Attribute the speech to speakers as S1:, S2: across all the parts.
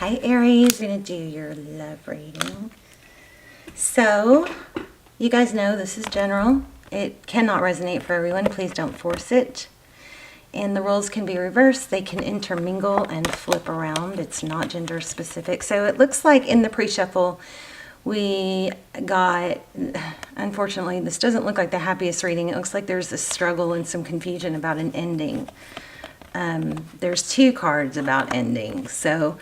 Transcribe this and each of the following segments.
S1: Hi Aries, we're going to do your love reading. So, you guys know this is general. It cannot resonate for everyone. Please don't force it. And the roles can be reversed. They can intermingle and flip around. It's not gender specific. So it looks like in the pre-shuffle we got, unfortunately, this doesn't look like the happiest reading. It looks like there's a struggle and some confusion about an ending. There's two cards about endings. So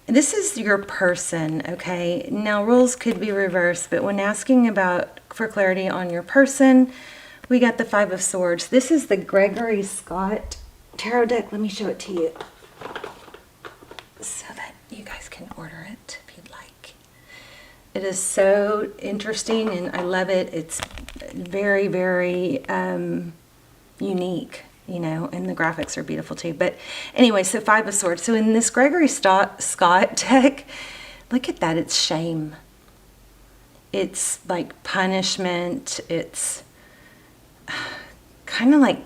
S1: this is your person, okay? Now, roles could be reversed, but when asking for clarity on your person, we got the Five of Swords. This is the Gregory Scott Tarot deck. Let me show it to you so that you guys can order it if you'd like. It is so interesting, and I love it. It's very, very unique. You know, and the graphics are beautiful too. But anyway, so Five of Swords. So in this Gregory Scott deck, look at that. It's shame. It's like punishment. It's kind of like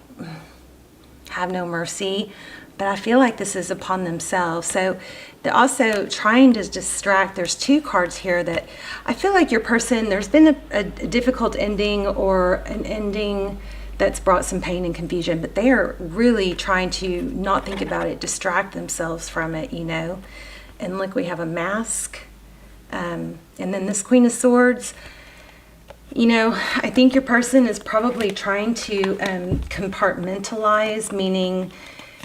S1: have no mercy. But I feel like this is upon themselves. So they're also trying to distract. There's two cards here that I feel like your person, there's been a difficult ending or an ending that's brought some pain and confusion, but they are really trying to not think about it, distract themselves from it, you know. And look, we have a mask, and then this Queen of Swords. You know, I think your person is probably trying to compartmentalize, meaning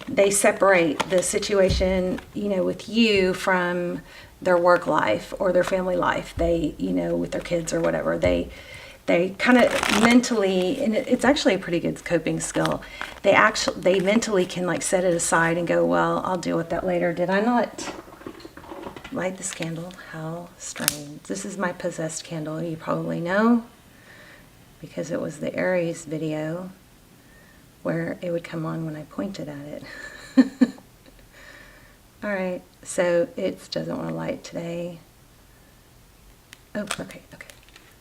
S1: they separate the situation, you know, with you from their work life or their family life. They, you know, with their kids or whatever, they kind of mentally, and it's actually a pretty good coping skill. They mentally can like set it aside and go, well, I'll deal with that later. Did I not light this candle? How strange. This is my possessed candle. You probably know because it was the Aries video where it would come on when I pointed at it. All right, so it doesn't want to light today. Oh, okay.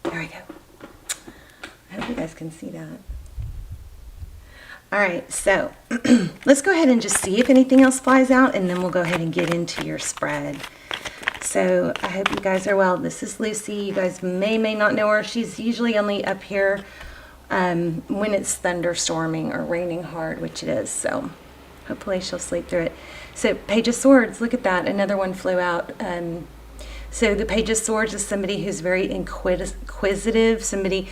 S1: There we go. I hope you guys can see that. All right, so let's go ahead and just see if anything else flies out, and then we'll go ahead and get into your spread. So I hope you guys are well. This is Lucy. You guys may not know her. She's usually only up here when it's thunderstorming or raining hard, which it is. So hopefully she'll sleep through it. So Page of Swords, look at that. Another one flew out. So the Page of Swords is somebody who's very inquisitive, somebody.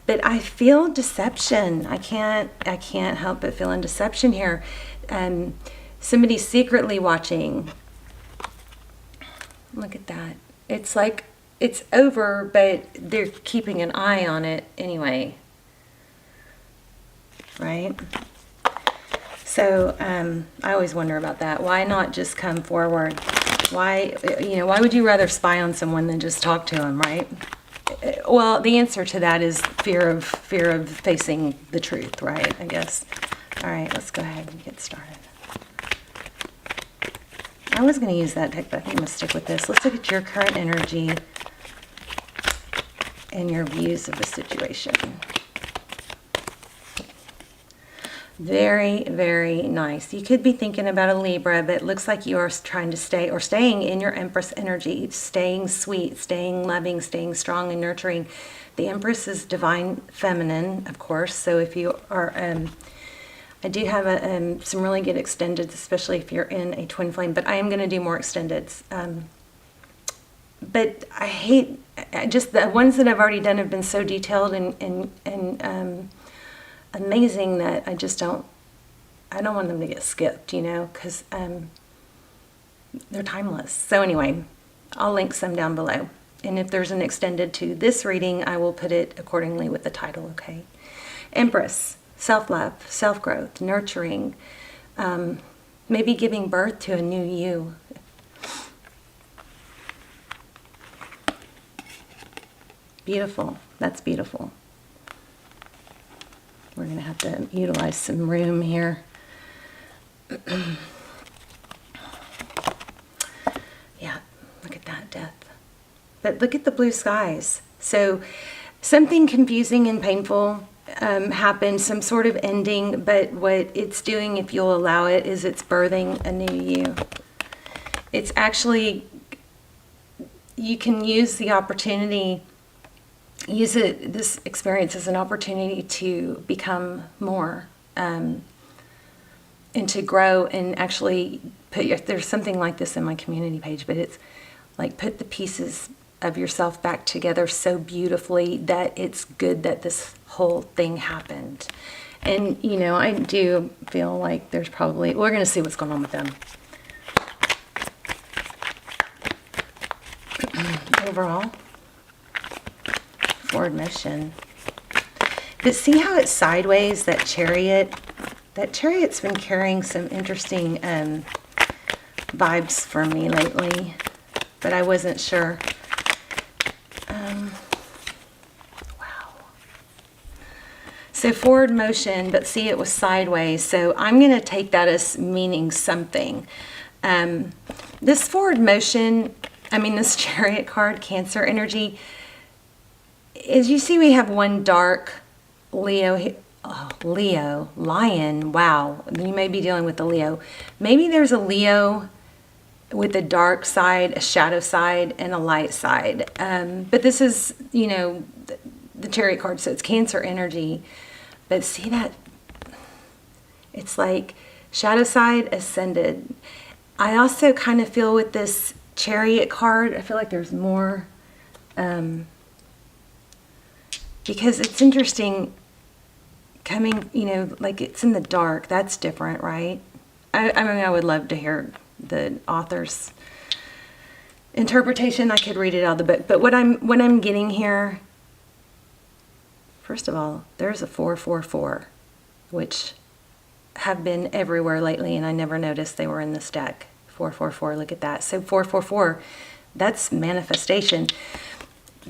S1: But I feel deception. I can't help but feeling deception here. Somebody's secretly watching. Look at that. It's like it's over, but they're keeping an eye on it anyway. Right? So I always wonder about that. Why not just come forward? Why would you rather spy on someone than just talk to them, right? Well, the answer to that is fear of facing the truth, right? I guess. All right, let's go ahead and get started. I was going to use that deck, but I think I'm going to stick with this. Let's look at your current energy and your views of the situation. Very, very nice. You could be thinking about a Libra, but it looks like you are trying to staying in your Empress energy, staying sweet, staying loving, staying strong and nurturing. The Empress is divine feminine, of course. So if you are, I do have some really good extendeds, especially if you're in a twin flame, but I am going to do more extendeds. But I hate, just the ones that I've already done have been so detailed and amazing that I don't want them to get skipped, you know, because they're timeless. So anyway, I'll link some down below. And if there's an extended to this reading, I will put it accordingly with the title, okay? Empress, self-love, self-growth, nurturing, maybe giving birth to a new you. Beautiful. That's beautiful. We're going to have to utilize some room here. Yeah, look at that, death. But look at the blue skies. So something confusing and painful happened, some sort of ending, but what it's doing, if you'll allow it, is it's birthing a new you. it's actually, you can use the opportunity, this experience as an opportunity to become more, and to grow, and actually there's something like this in my community page, but it's like put the pieces of yourself back together so beautifully that it's good that this whole thing happened. And, you know, I do feel like there's probably, we're going to see what's going on with them. Overall, forward motion. But see how it's sideways, that Chariot? That Chariot's been carrying some interesting vibes for me lately, but I wasn't sure. Wow. So forward motion, but see, it was sideways. So I'm going to take that as meaning something. This forward motion, I mean, this Chariot card, Cancer energy, as you see, we have one dark Leo, Lion. Wow, you may be dealing with the Leo. Maybe there's a Leo with a dark side, a shadow side, and a light side. But this is, you know, the Chariot card, so it's Cancer energy. But see that? It's like shadow side ascended. I also kind of feel with this Chariot card, I feel like there's more, because it's interesting coming, you know, like it's in the dark. That's different, right? I mean, I would love to hear the author's interpretation. I could read it out of the book, but what I'm getting here, first of all, there's a 444, which have been everywhere lately, and I never noticed they were in this deck. 444, look at that. So 444, that's manifestation.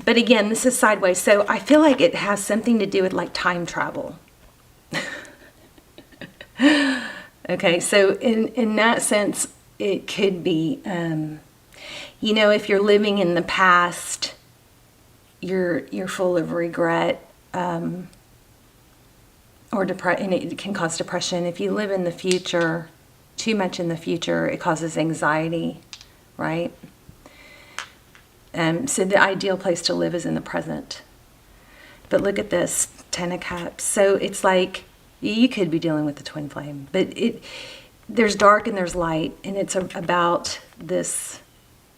S1: But again, this is sideways, so I feel like it has something to do with like time travel. Okay, so in that sense, it could be, you know, if you're living in the past, you're full of regret, or and it can cause depression. If you live in the future, too much in the future, it causes anxiety, right? So the ideal place to live is in the present. But look at this, Ten of Cups. So it's like, you could be dealing with the twin flame, but there's dark and there's light, and it's about this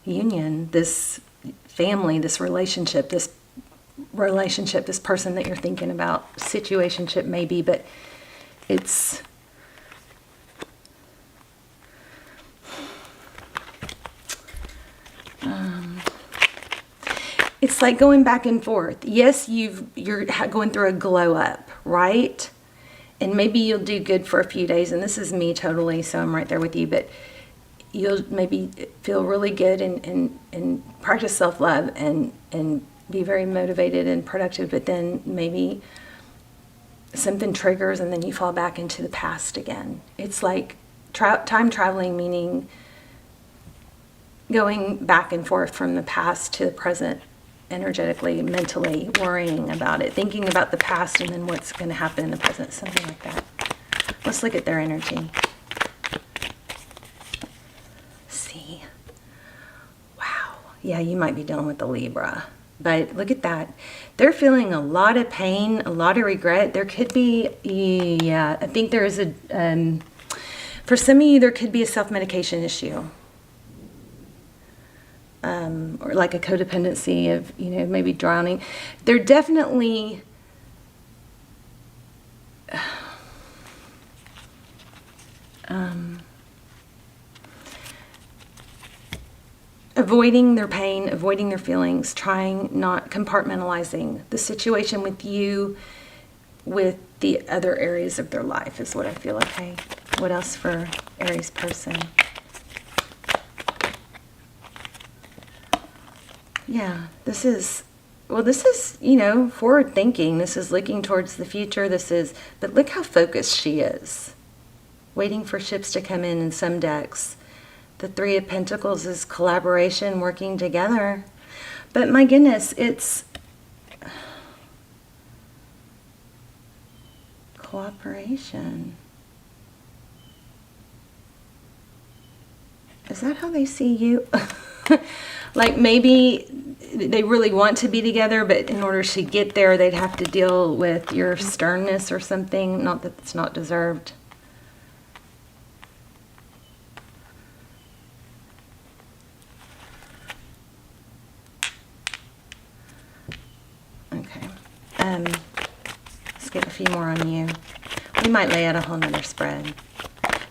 S1: union, this family, this relationship, this person that you're thinking about, situationship maybe, but it's, it's like going back and forth. Yes, you're going through a glow up, right? And maybe you'll do good for a few days, and this is me totally, so I'm right there with you, but you'll maybe feel really good and practice self-love and be very motivated and productive, but then maybe something triggers and then you fall back into the past again. It's like time traveling, meaning going back and forth from the past to the present, energetically, mentally, worrying about it, thinking about the past and then what's going to happen in the present, something like that. Let's look at their energy. See. Wow. Yeah, you might be dealing with the Libra, but look at that. They're feeling a lot of pain, a lot of regret. There could be, yeah, I think there is a, for some of you, there could be a self-medication issue. Or like a codependency of, you know, maybe drowning. They're definitely avoiding their pain, avoiding their feelings, trying not compartmentalizing the situation with you, with the other areas of their life is what I feel. Okay, what else for Aries person? Yeah, this is, you know, forward thinking. This is looking towards the future. But look how focused she is. Waiting for ships to come in some decks. The Three of Pentacles is collaboration, working together. But my goodness, it's cooperation. Is that how they see you? Like maybe they really want to be together, but in order to get there, they'd have to deal with your sternness or something. Not that it's not deserved. Okay. Let's get a few more on you. We might lay out a whole nother spread.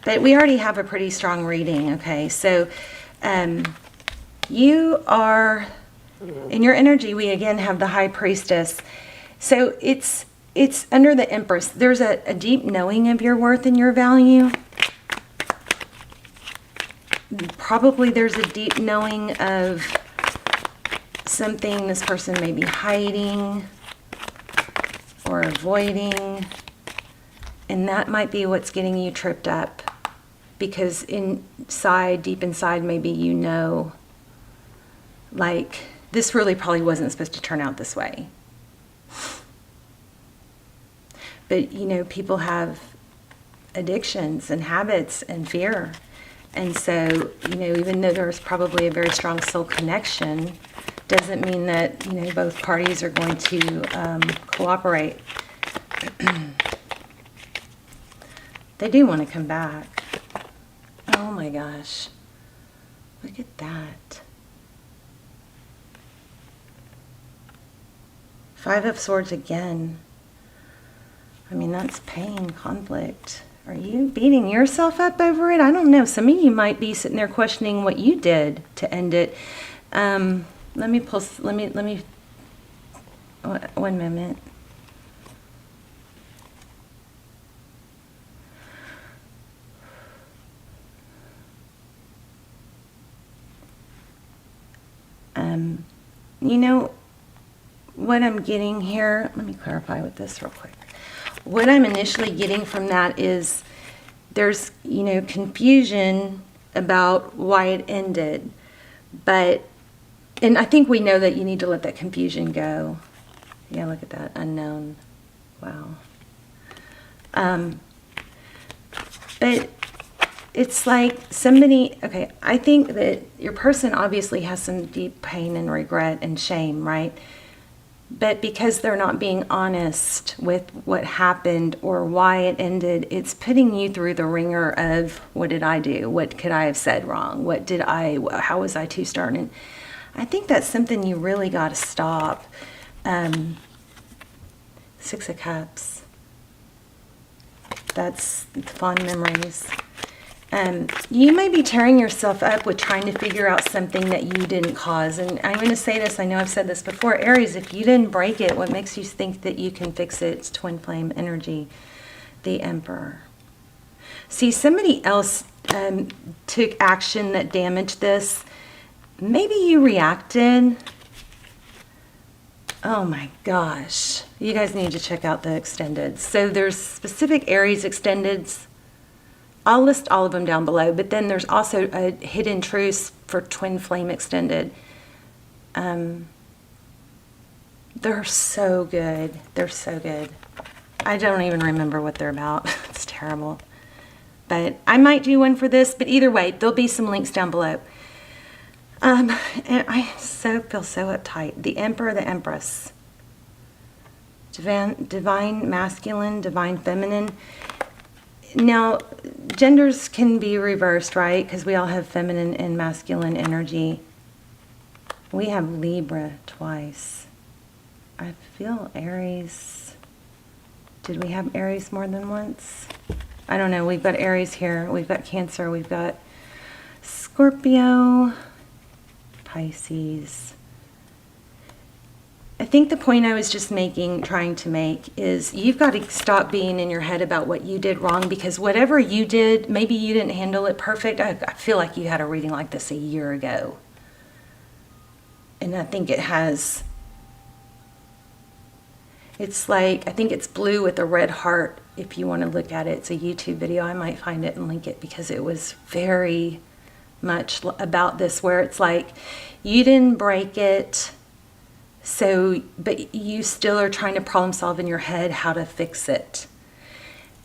S1: But we already have a pretty strong reading, okay? So you are, in your energy, we again have the High Priestess. So it's under the Empress. There's a deep knowing of your worth and your value. Probably there's a deep knowing of something this person may be hiding or avoiding. And that might be what's getting you tripped up. Because inside, deep inside, maybe you know, like, this really probably wasn't supposed to turn out this way. But, you know, people have addictions and habits and fear. And so, you know, even though there's probably a very strong soul connection, doesn't mean that, you know, both parties are going to cooperate. They do want to come back. Oh my gosh. Look at that. Five of Swords again. I mean, that's pain, conflict. Are you beating yourself up over it? I don't know. Some of you might be sitting there questioning what you did to end it. Let me pull, let me, one moment. You know, what I'm getting here, let me clarify with this real quick. What I'm initially getting from that is there's, you know, confusion about why it ended. But, and I think we know that you need to let that confusion go. Yeah, look at that, unknown. Wow. But it's like somebody, okay, I think that your person obviously has some deep pain and regret and shame, right? But because they're not being honest with what happened or why it ended, it's putting you through the ringer of, what did I do? What could I have said wrong? How was I too stern? And I think that's something you really got to stop. Six of Cups. That's fond memories. You may be tearing yourself up with trying to figure out something that you didn't cause. And I'm going to say this, I know I've said this before, Aries, if you didn't break it, what makes you think that you can fix it? It's twin flame energy, the Emperor. See, somebody else took action that damaged this. Maybe you reacted. Oh my gosh. You guys need to check out the extendeds. So there's specific Aries extendeds. I'll list all of them down below, but then there's also a hidden truth for twin flame extended. They're so good. They're so good. I don't even remember what they're about. It's terrible. But I might do one for this, but either way, there'll be some links down below. And I feel so uptight. The Emperor, the Empress. Divine masculine, divine feminine. Now, genders can be reversed, right? Because we all have feminine and masculine energy. We have Libra twice. I feel Aries. Did we have Aries more than once? I don't know. We've got Aries here. We've got Cancer. We've got Scorpio, Pisces. I think the point I was just trying to make is you've got to stop being in your head about what you did wrong, because whatever you did, maybe you didn't handle it perfect. I feel like you had a reading like this a year ago. And I think it has, it's like, I think it's blue with a red heart. If you want to look at it, it's a YouTube video. I might find it and link it, because it was very much about this, where it's like, you didn't break it. So, but you still are trying to problem solve in your head how to fix it.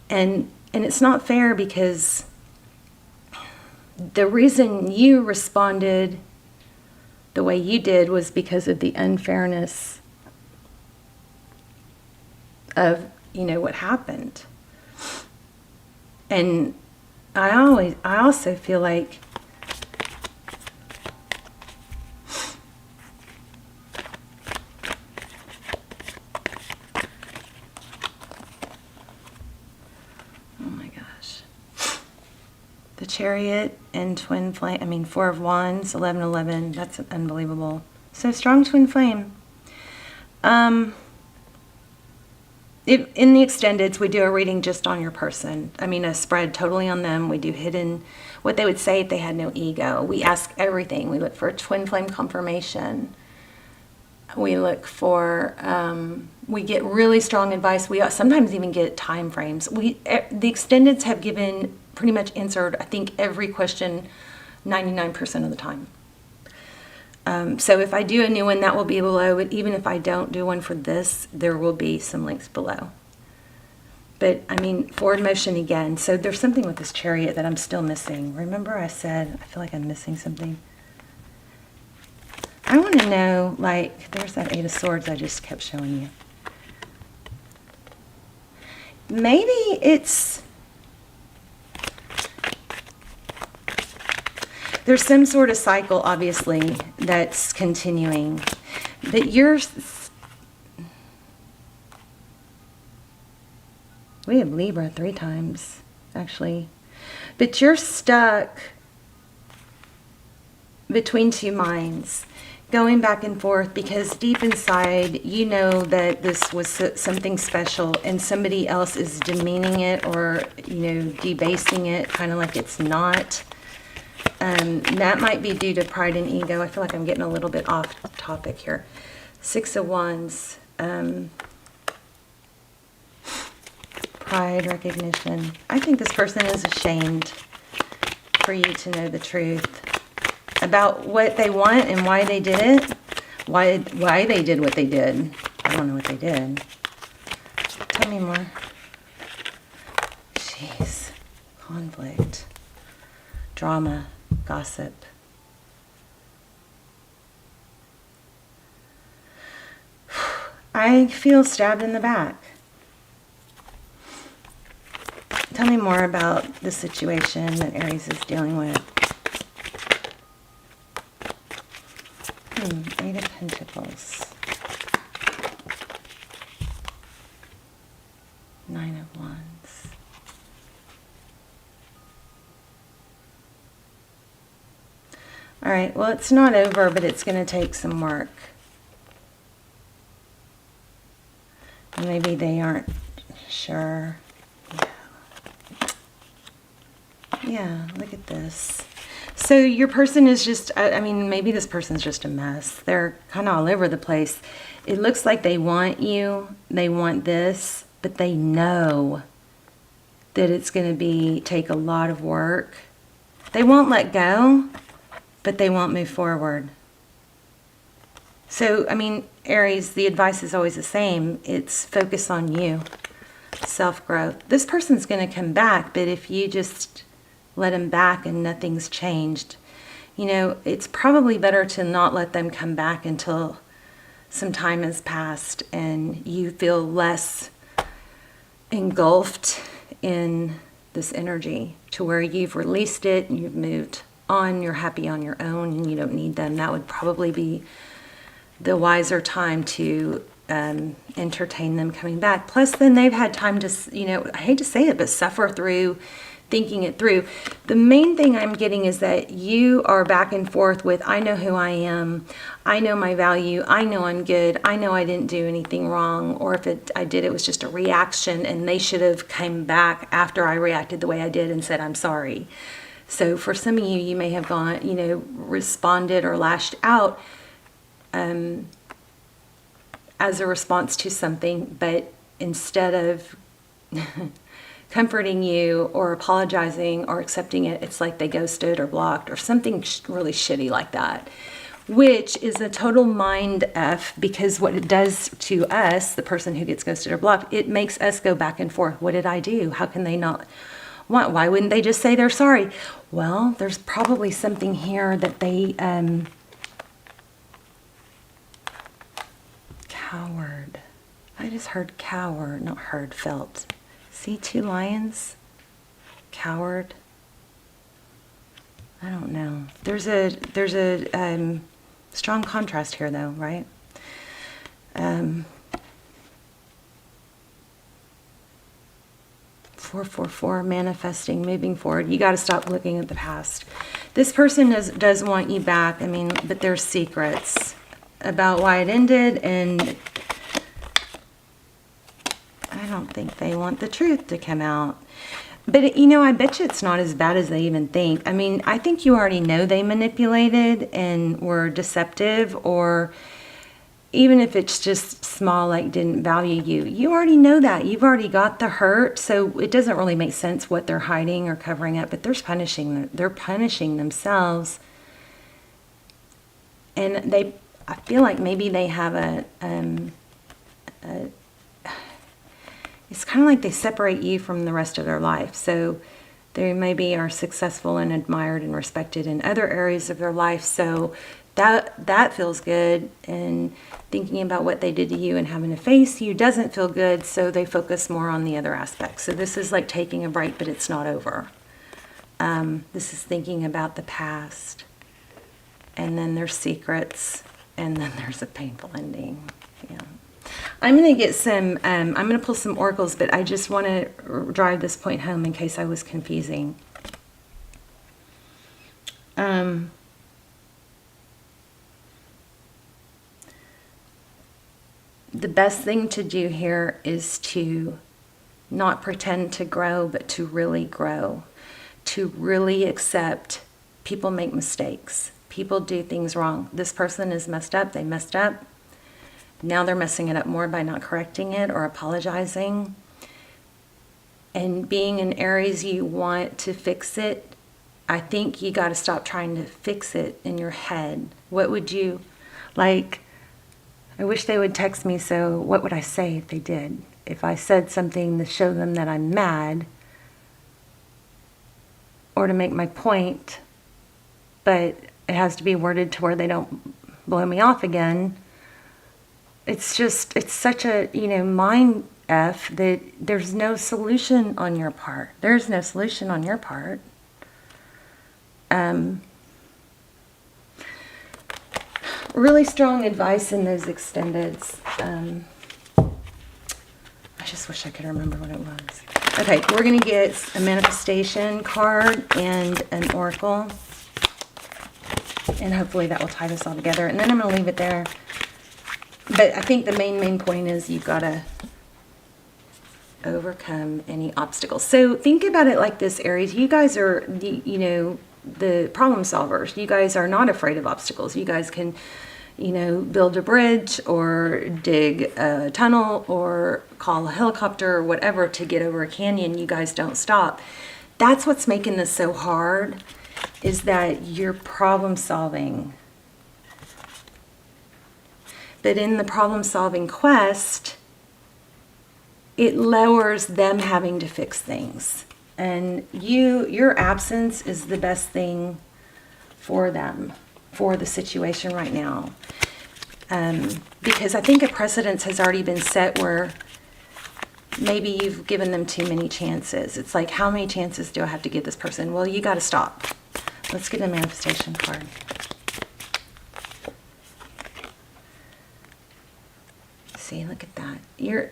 S1: And it's not fair, because the reason you responded the way you did was because of the unfairness of, what happened. And I also feel like the Chariot and Twin Flame, Four of Wands, 1111, that's unbelievable. So strong Twin Flame. In the extendeds, we do a reading just on your person. A spread totally on them. We do hidden, what they would say if they had no ego. We ask everything. We look for Twin Flame confirmation. We look for, we get really strong advice. We sometimes even get time frames. The extendeds have given, pretty much answered, I think, every question 99% of the time. So if I do a new one, that will be below. But even if I don't do one for this, there will be some links below. But, forward motion again. So there's something with this Chariot that I'm still missing. Remember I said, I feel like I'm missing something. I want to know, there's that Eight of Swords I just kept showing you. Maybe it's... There's some sort of cycle, obviously, that's continuing. That we have Libra 3 times, actually. But you're stuck between two minds, going back and forth, because deep inside, you know that this was something special, and somebody else is demeaning it or, debasing it, kind of like it's not. That might be due to pride and ego. I feel like I'm getting a little bit off topic here. Six of Wands. Pride, recognition. I think this person is ashamed for you to know the truth about what they want and why they did it. Why they did what they did. I don't know what they did. Tell me more. Jeez. Conflict. Drama. Gossip. I feel stabbed in the back. Tell me more about the situation that Aries is dealing with. Eight of Pentacles. Nine of Wands. All right, well, it's not over, but it's going to take some work. Maybe they aren't sure. Yeah, look at this. So your person is just, maybe this person's just a mess. They're kind of all over the place. It looks like they want you, they want this, but they know that it's going to take a lot of work. They won't let go, but they won't move forward. So, Aries, the advice is always the same. It's focus on you, self-growth. This person's going to come back, but if you just let them back and nothing's changed, it's probably better to not let them come back until some time has passed and you feel less engulfed in this energy, to where you've released it and you've moved on, you're happy on your own, and you don't need them. That would probably be the wiser time to entertain them coming back. Plus, then they've had time to, I hate to say it, but suffer through thinking it through. The main thing I'm getting is that you are back and forth with, I know who I am, I know my value, I know I'm good, I know I didn't do anything wrong, or if I did, it was just a reaction, and they should have come back after I reacted the way I did and said, I'm sorry. So for some of you, you may have gone, responded or lashed out as a response to something, but instead of comforting you or apologizing or accepting it, it's like they ghosted or blocked or something really shitty like that, which is a total mind F, because what it does to us, the person who gets ghosted or blocked, it makes us go back and forth. What did I do? How can they not Why wouldn't they just say they're sorry? Well, there's probably something here that they, coward. I just heard coward, not heard, felt. See, 2 lions? Coward. I don't know. There's a strong contrast here, though, right? 444, manifesting, moving forward. You got to stop looking at the past. This person does want you back. I mean, but there's secrets about why it ended, and I don't think they want the truth to come out. But, you know, I bet you it's not as bad as they even think. I mean, I think you already know they manipulated and were deceptive, or even if it's just small, like didn't value you. You already know that. You've already got the hurt, so it doesn't really make sense what they're hiding or covering up, but they're punishing themselves. And I feel like maybe they have it's kind of like they separate you from the rest of their life. So they maybe are successful and admired and respected in other areas of their life. So that feels good. And thinking about what they did to you and having to face you doesn't feel good. So they focus more on the other aspects. So this is like taking a break, but it's not over. This is thinking about the past. And then there's secrets. And then there's a painful ending. Yeah. I'm going to get some, I'm going to pull some oracles, but I just want to drive this point home in case I was confusing. The best thing to do here is to not pretend to grow, but to really grow, to really accept people make mistakes. People do things wrong. This person is messed up. They messed up. Now they're messing it up more by not correcting it or apologizing. And being an Aries, you want to fix it. I think you got to stop trying to fix it in your head. What would you, like, I wish they would text me, so what would I say if they did? If I said something to show them that I'm mad or to make my point, but it has to be worded to where they don't blow me off again. It's just, it's such a, mind F that there's no solution on your part. There's no solution on your part. Really strong advice in those extendeds. I just wish I could remember what it was. Okay, we're going to get a manifestation card and an oracle. And hopefully that will tie this all together. And then I'm going to leave it there. But I think the main point is you've got to overcome any obstacles. So think about it like this, Aries. You guys are, the problem solvers. You guys are not afraid of obstacles. You guys can, build a bridge or dig a tunnel or call a helicopter or whatever to get over a canyon. You guys don't stop. That's what's making this so hard, is that you're problem solving. But in the problem solving quest, it lowers them having to fix things. And your absence is the best thing for them, for the situation right now. Because I think a precedence has already been set where maybe you've given them too many chances. It's like, how many chances do I have to give this person? Well, you got to stop. Let's get a manifestation card. See, look at that.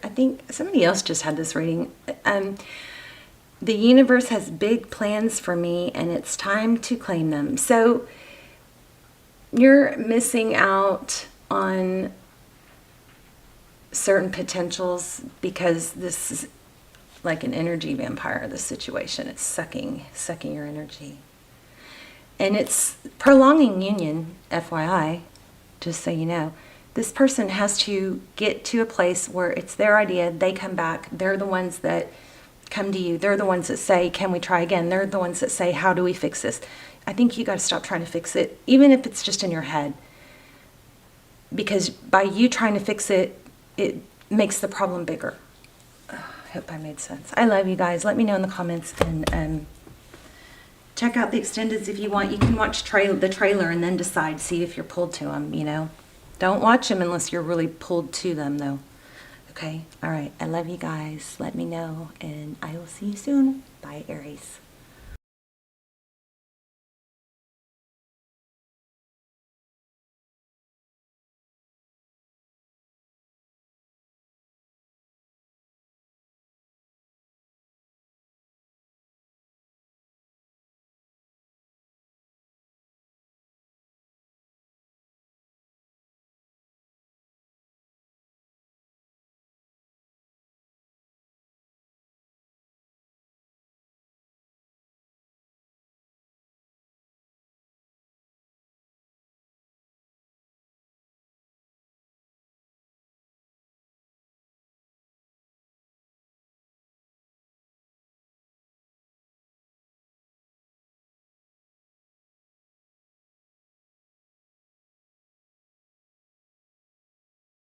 S1: I think somebody else just had this reading. The universe has big plans for me, and it's time to claim them. So you're missing out on certain potentials because this is like an energy vampire, this situation. It's sucking your energy. And it's prolonging union, FYI, just so you know. This person has to get to a place where it's their idea, they come back, they're the ones that come to you, they're the ones that say, can we try again? They're the ones that say, how do we fix this? I think you got to stop trying to fix it, even if it's just in your head. Because by you trying to fix it, it makes the problem bigger. hope I made sense. I love you guys. Let me know in the comments, and check out the extendeds if you want. You can watch the trailer and then decide, see if you're pulled to them, you know. Don't watch them unless you're really pulled to them, though. Okay? All right. I love you guys. Let me know, and I will see you soon. Bye, Aries.